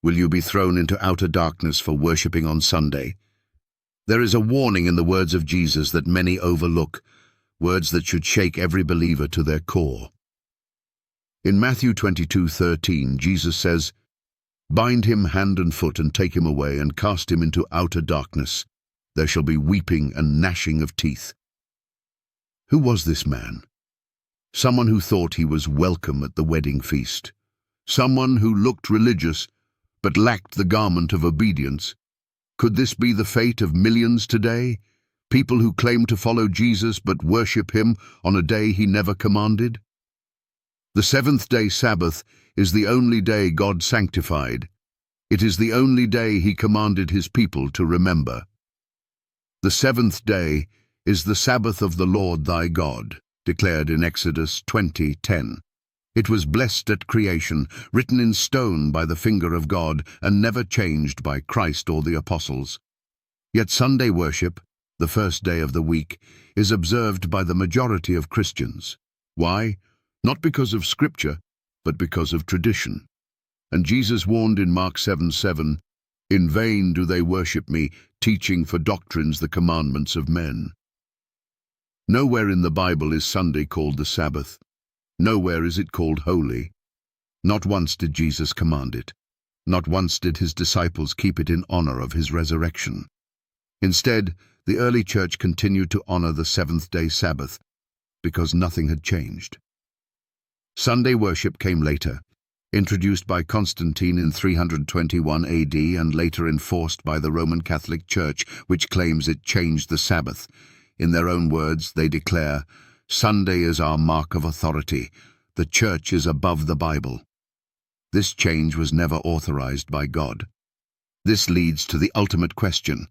Will you be thrown into outer darkness for worshipping on Sunday? There is a warning in the words of Jesus that many overlook, words that should shake every believer to their core. In Matthew 22:13, Jesus says, "Bind him hand and foot and take him away and cast him into outer darkness. There shall be weeping and gnashing of teeth." Who was this man? Someone who thought he was welcome at the wedding feast. Someone who looked religious but lacked the garment of obedience. Could this be the fate of millions today? People who claim to follow Jesus but worship him on a day he never commanded? The seventh-day Sabbath is the only day God sanctified. It is the only day he commanded his people to remember. The seventh day is the Sabbath of the Lord thy God, declared in Exodus 20:10. It was blessed at creation, written in stone by the finger of God, and never changed by Christ or the apostles. Yet Sunday worship, the first day of the week, is observed by the majority of Christians. Why? Not because of Scripture, but because of tradition. And Jesus warned in Mark 7:7, "In vain do they worship me, teaching for doctrines the commandments of men." Nowhere in the Bible is Sunday called the Sabbath. Nowhere is it called holy. Not once did Jesus command it. Not once did his disciples keep it in honor of his resurrection. Instead, the early church continued to honor the seventh-day Sabbath because nothing had changed. Sunday worship came later, introduced by Constantine in 321 AD and later enforced by the Roman Catholic Church, which claims it changed the Sabbath. In their own words, they declare, "Sunday is our mark of authority. The Church is above the Bible." This change was never authorized by God. This leads to the ultimate question.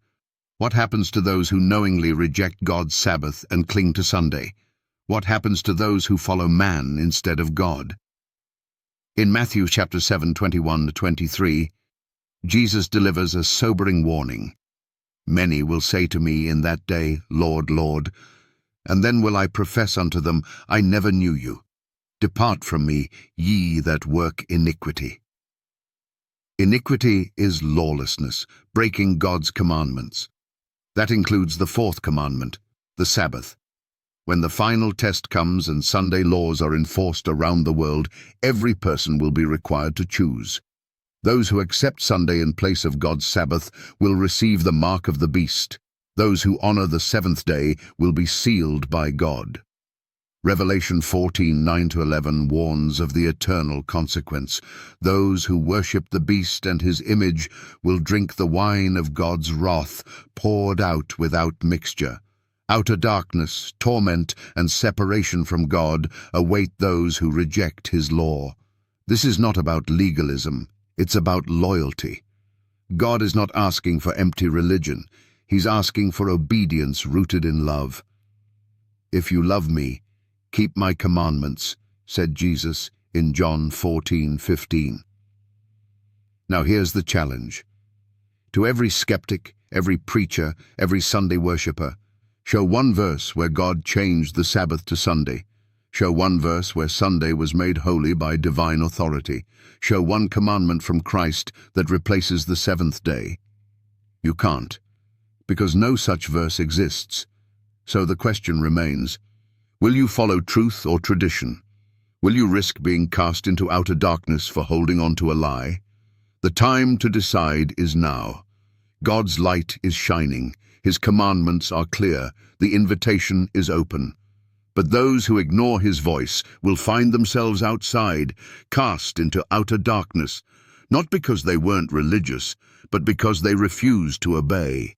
What happens to those who knowingly reject God's Sabbath and cling to Sunday? What happens to those who follow man instead of God? In Matthew chapter 7:21-23, Jesus delivers a sobering warning. "Many will say to me in that day, Lord, Lord, and then will I profess unto them, I never knew you. Depart from me, ye that work iniquity." Iniquity is lawlessness, breaking God's commandments. That includes the fourth commandment, the Sabbath. When the final test comes and Sunday laws are enforced around the world, every person will be required to choose. Those who accept Sunday in place of God's Sabbath will receive the mark of the beast. Those who honor the seventh day will be sealed by God. Revelation 14:9-11 warns of the eternal consequence. Those who worship the beast and his image will drink the wine of God's wrath, poured out without mixture. Outer darkness, torment, and separation from God await those who reject his law. This is not about legalism, it's about loyalty. God is not asking for empty religion. He's asking for obedience rooted in love. "If you love me, keep my commandments," said Jesus in John 14:15. Now here's the challenge. To every skeptic, every preacher, every Sunday worshiper, show one verse where God changed the Sabbath to Sunday. Show one verse where Sunday was made holy by divine authority. Show one commandment from Christ that replaces the seventh day. You can't, because no such verse exists. So the question remains, will you follow truth or tradition? Will you risk being cast into outer darkness for holding on to a lie? The time to decide is now. God's light is shining. His commandments are clear. The invitation is open. But those who ignore his voice will find themselves outside, cast into outer darkness, not because they weren't religious, but because they refused to obey.